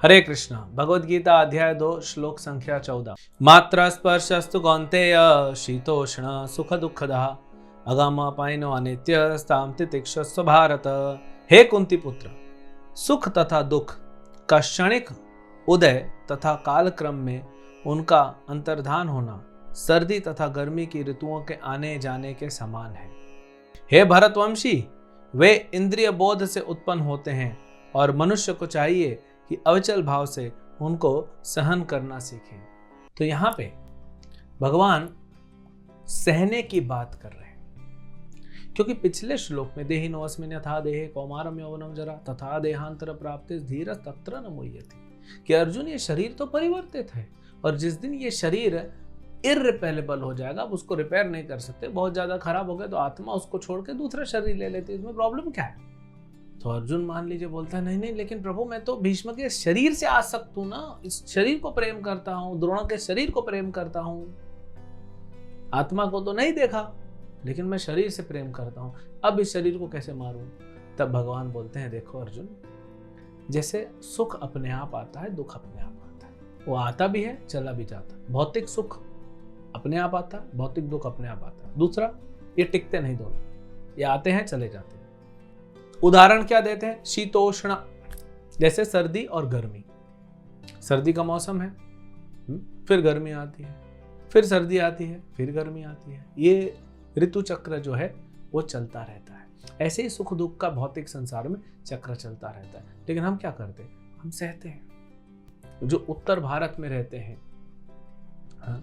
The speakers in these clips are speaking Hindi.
हरे कृष्ण। भगवद गीता अध्याय 2 श्लोक संख्या 14। मात्र स्पर्शस्तु कौन्तेय शीतोष्ण सुख दुःखदः अगम अपाइनो अनित्य स्ताम तितिक्षस्व भारत। हे कुंती पुत्र, सुख तथा दुख का क्षणिक उदय तथा कालक्रम में उनका अंतर्धान होना सर्दी तथा गर्मी की ऋतुओं के आने जाने के समान है। हे भरतवंशी, वे इंद्रिय बोध से उत्पन्न होते हैं और मनुष्य को चाहिए कि अविचल भाव से उनको सहन करना सीखें। तो यहाँ पे भगवान सहने की बात कर रहे हैं, क्योंकि पिछले श्लोक में देहिनो अस्मिन् यथा देहे कौमारम यौवनम जरा तथा देहांतर प्राप्तिस् धीरः तत्र न मुह्यति, कि अर्जुन ये शरीर तो परिवर्तित है और जिस दिन ये शरीर इररिपेलेबल हो जाएगा, आप उसको रिपेयर नहीं कर सकते, बहुत ज्यादा खराब हो गया तो आत्मा उसको छोड़ के दूसरा शरीर ले लेती है, इसमें प्रॉब्लम क्या है? तो अर्जुन मान लीजिए बोलता है नहीं नहीं, लेकिन प्रभु मैं तो भीष्म के शरीर से आसक्त हूं ना, इस शरीर को प्रेम करता हूं, द्रोण के शरीर को प्रेम करता हूं, आत्मा को तो नहीं देखा लेकिन मैं शरीर से प्रेम करता हूं, अब इस शरीर को कैसे मारूं? तब भगवान बोलते हैं देखो अर्जुन, जैसे सुख अपने आप आता है, दुख अपने आप आता है, वो आता भी है चला भी जाता है। भौतिक सुख अपने आप आता है, भौतिक दुख अपने आप आता है। दूसरा, ये टिकते नहीं दोनों, ये आते हैं चले जाते हैं। उदाहरण क्या देते हैं? शीतोष्ण, जैसे सर्दी और गर्मी। सर्दी का मौसम है, फिर गर्मी आती है, फिर सर्दी आती है, फिर गर्मी आती है, ये ऋतु चक्र जो है वो चलता रहता है। ऐसे ही सुख दुख का भौतिक संसार में चक्र चलता रहता है, लेकिन हम क्या करते हैं? हम सहते हैं। जो उत्तर भारत में रहते हैं, हाँ,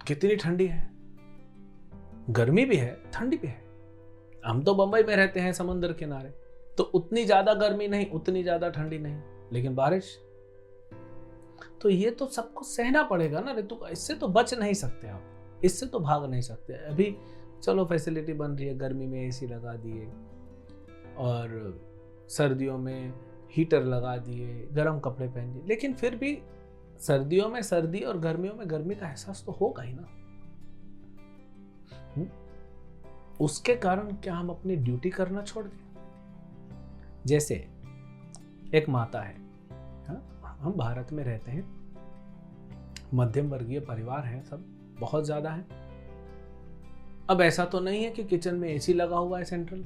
कितनी ठंडी है, गर्मी भी है ठंडी भी है। हम तो बंबई में रहते हैं समुद्र किनारे, तो उतनी ज्यादा गर्मी नहीं, उतनी ज्यादा ठंडी नहीं, लेकिन बारिश, तो ये तो सबको सहना पड़ेगा ना ऋतु का। इससे तो बच नहीं सकते आप, इससे तो भाग नहीं सकते। अभी चलो फैसिलिटी बन रही है, गर्मी में एसी लगा दिए और सर्दियों में हीटर लगा दिए, गर्म कपड़े पहन लिए, लेकिन फिर भी सर्दियों में सर्दी और गर्मियों में गर्मी का एहसास तो होगा ही ना। उसके कारण क्या हम अपनी ड्यूटी करना छोड़ दें? जैसे एक माता है, हाँ, हम भारत में रहते हैं, मध्यम वर्गीय परिवार है, सब बहुत ज्यादा है। अब ऐसा तो नहीं है कि किचन में एसी लगा हुआ है सेंट्रल,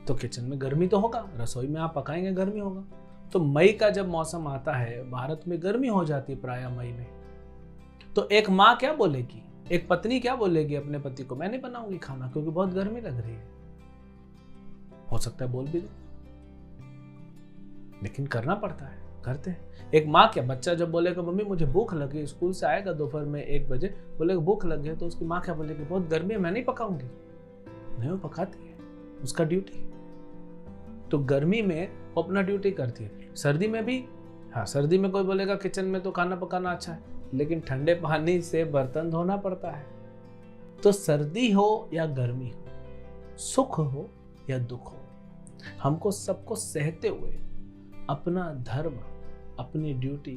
तो किचन में गर्मी तो होगा, रसोई में आप पकाएंगे गर्मी होगा। तो मई का जब मौसम आता है, भारत में गर्मी हो जाती है प्राय मई में, तो एक माँ क्या बोलेगी, एक पत्नी क्या बोलेगी अपने पति को? मैं नहीं बनाऊंगी खाना क्योंकि बहुत गर्मी लग रही है। हो सकता है बोल भी दे, लेकिन करना पड़ता है, करते हैं। एक माँ क्या, बच्चा जब बोलेगा मम्मी मुझे भूख लगी, स्कूल से आएगा दोपहर में 1 बजे, बोलेगा भूख लग गई, तो उसकी माँ क्या बोलेगी? बहुत गर्मी है, मैं नहीं पकाऊंगी। नहीं, वो पकाती है, उसका ड्यूटी। तो गर्मी में वो अपना ड्यूटी करती है। सर्दी में भी, हाँ, सर्दी में कोई बोलेगा किचन में तो खाना पकाना अच्छा है, लेकिन ठंडे पानी से बर्तन धोना पड़ता है। तो सर्दी हो या गर्मी हो, सुख हो या दुख हो, हमको सबको सहते हुए अपना धर्म, अपनी ड्यूटी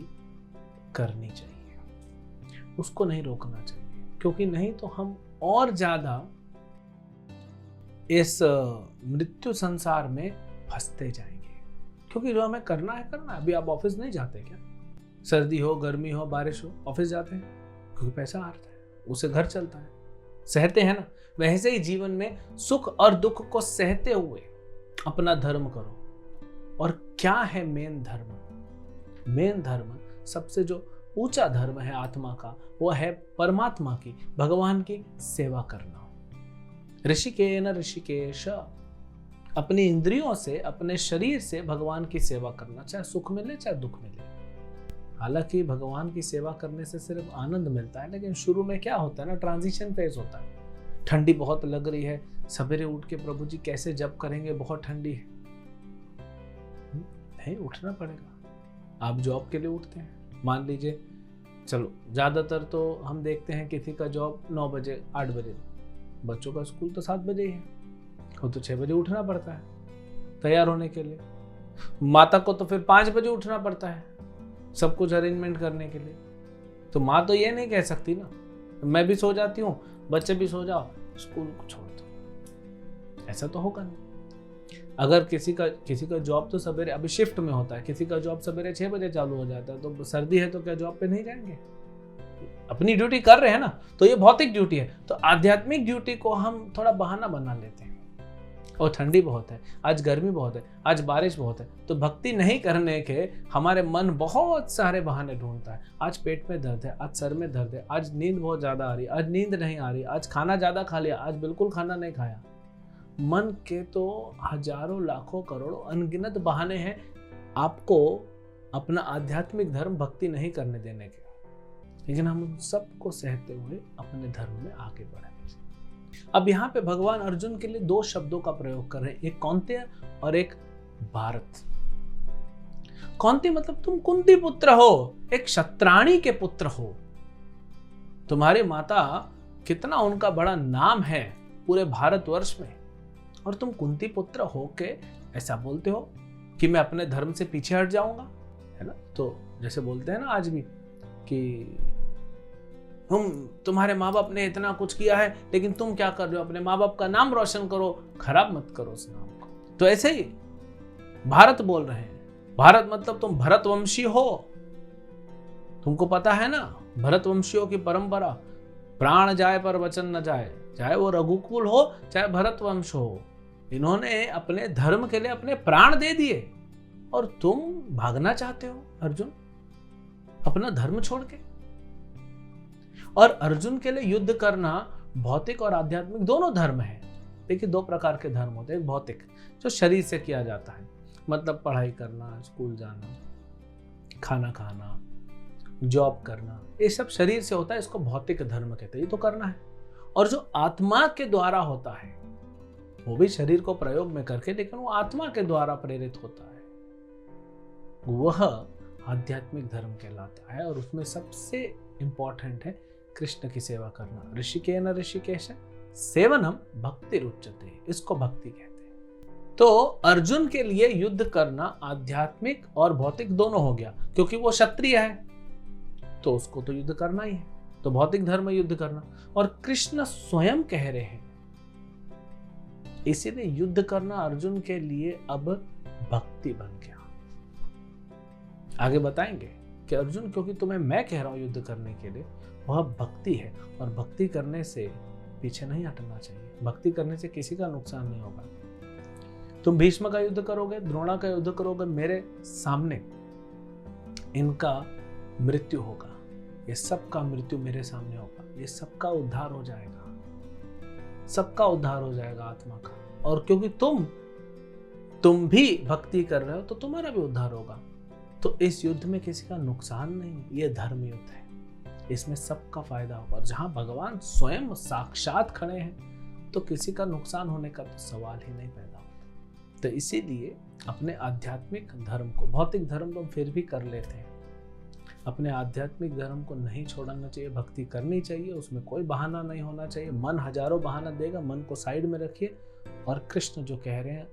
करनी चाहिए, उसको नहीं रोकना चाहिए, क्योंकि नहीं तो हम और ज्यादा इस मृत्यु संसार में फंसते जाएंगे। क्योंकि जो हमें करना है करना है। अभी आप ऑफिस नहीं जाते क्या? सर्दी हो, गर्मी हो, बारिश हो, ऑफिस जाते हैं क्योंकि पैसा आता है, उससे घर चलता है, सहते हैं ना। वैसे ही जीवन में सुख और दुख को सहते हुए अपना धर्म करो। और क्या है मेन धर्म? मेन धर्म, सबसे जो ऊंचा धर्म है आत्मा का, वो है परमात्मा की, भगवान की सेवा करना। ऋषिकेन ऋषिकेश, अपनी इंद्रियों से, अपने शरीर से भगवान की सेवा करना, चाहे सुख मिले चाहे दुख मिले। हालांकि भगवान की सेवा करने से सिर्फ आनंद मिलता है, लेकिन शुरू में क्या होता है ना, ट्रांजिशन फेज होता है। ठंडी बहुत लग रही है, सवेरे उठ के प्रभु जी कैसे जप करेंगे, बहुत ठंडी है। नहीं, उठना पड़ेगा। आप जॉब के लिए उठते हैं, मान लीजिए, चलो ज्यादातर तो हम देखते हैं किसी का जॉब 9 बजे 8 बजे, बच्चों का स्कूल तो 7 बजे ही है, वो तो 6 बजे उठना पड़ता है तैयार होने के लिए। माता को तो फिर 5 बजे उठना पड़ता है सब कुछ अरेंजमेंट करने के लिए। तो माँ तो ये नहीं कह सकती ना, मैं भी सो जाती हूँ, बच्चे भी सो जाओ, स्कूल को छोड़ दो, ऐसा तो होगा नहीं। अगर किसी का जॉब तो सवेरे, अभी शिफ्ट में होता है, किसी का जॉब सवेरे 6 बजे चालू हो जाता है, तो सर्दी है तो क्या जॉब पे नहीं जाएंगे? अपनी ड्यूटी कर रहे हैं ना। तो ये भौतिक ड्यूटी है। तो आध्यात्मिक ड्यूटी को हम थोड़ा बहाना बना लेते हैं। और ठंडी बहुत है, आज गर्मी बहुत है, आज बारिश बहुत है, तो भक्ति नहीं करने के हमारे मन बहुत सारे बहाने ढूंढता है। आज पेट में दर्द है, आज सर में दर्द है, आज नींद बहुत ज्यादा आ रही है, आज नींद नहीं आ रही, आज खाना ज्यादा खा लिया, आज बिल्कुल खाना नहीं खाया। मन के तो हजारों लाखों करोड़ों अनगिनत बहाने हैं आपको अपना आध्यात्मिक धर्म भक्ति नहीं करने देने के। लेकिन हम उन सबको सहते हुए अपने धर्म में आगे बढ़े। अब यहाँ पे भगवान अर्जुन के लिए 2 शब्दों का प्रयोग कर रहे हैं, एक कौन्तेय और एक भारत। कौन्तेय मतलब तुम कुंती पुत्र हो, एक क्षत्राणी के पुत्र हो। तुम्हारी माता कितना उनका बड़ा नाम है पूरे भारतवर्ष में, और तुम कुंती पुत्र हो के ऐसा बोलते हो कि मैं अपने धर्म से पीछे हट जाऊंगा, है ना। तो जैसे बोलते हैं ना आज भी कि तुम्हारे माँ बाप ने इतना कुछ किया है, लेकिन तुम क्या कर रहे हो, अपने माँ बाप का नाम रोशन करो, खराब मत करो उस नाम को। तो ऐसे ही भारत बोल रहे हैं। भारत मतलब तुम भरतवंशी हो। तुमको पता है ना भरतवंशियों की परंपरा, प्राण जाए पर वचन न जाए, चाहे वो रघुकुल हो चाहे भरतवंश हो। इन्होंने अपने धर्म के लिए अपने प्राण दे दिए, और तुम भागना चाहते हो अर्जुन अपना धर्म छोड़ के। और अर्जुन के लिए युद्ध करना भौतिक और आध्यात्मिक दोनों धर्म है। देखिए 2 प्रकार के धर्म होते हैं। एक भौतिक जो शरीर से किया जाता है, मतलब पढ़ाई करना, स्कूल जाना, खाना खाना, जॉब करना, ये सब शरीर से होता है, इसको भौतिक धर्म कहते हैं, ये तो करना है। और जो आत्मा के द्वारा होता है, वो भी शरीर को प्रयोग में करके, लेकिन वो आत्मा के द्वारा प्रेरित होता है, वह आध्यात्मिक धर्म कहलाता है। और उसमें सबसे इंपॉर्टेंट है कृष्ण की सेवा करना। ऋषिकेन ऋषिकेश सेवनम भक्ति रुच्यते, इसको भक्ति कहते हैं। तो अर्जुन के लिए युद्ध करना आध्यात्मिक और भौतिक दोनों हो गया, क्योंकि वो क्षत्रिय है तो उसको तो युद्ध करना ही है, तो भौतिक धर्म में युद्ध करना। और कृष्ण स्वयं कह रहे हैं, इसीलिए युद्ध करना अर्जुन के लिए अब भक्ति बन गया। आगे बताएंगे कि अर्जुन, क्योंकि तुम्हें मैं कह रहा हूं युद्ध करने के लिए, वह भक्ति है, और भक्ति करने से पीछे नहीं हटना चाहिए। भक्ति करने से किसी का नुकसान नहीं होगा। तुम भीष्म का युद्ध करोगे, द्रोणा का युद्ध करोगे, मेरे सामने इनका मृत्यु होगा, ये सबका मृत्यु मेरे सामने होगा, ये सबका उद्धार हो जाएगा, सबका उद्धार हो जाएगा आत्मा का। और क्योंकि तुम भी भक्ति कर रहे हो तो तुम्हारा भी उद्धार होगा। तो इस युद्ध में किसी का नुकसान नहीं, ये धर्म युद्ध है, इसमें सबका फायदा होगा। और जहां भगवान स्वयं साक्षात खड़े हैं तो किसी का नुकसान होने का तो सवाल ही नहीं पैदा होता। तो इसीलिए अपने आध्यात्मिक धर्म को, भौतिक धर्म तो फिर भी कर लेते हैं, अपने आध्यात्मिक धर्म को नहीं छोड़ना चाहिए, भक्ति करनी चाहिए, उसमें कोई बहाना नहीं होना चाहिए। मन हजारों बहाना देगा, मन को साइड में रखिए और कृष्ण जो कह रहे हैं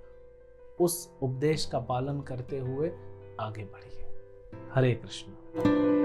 उस उपदेश का पालन करते हुए आगे बढ़िए। हरे कृष्ण।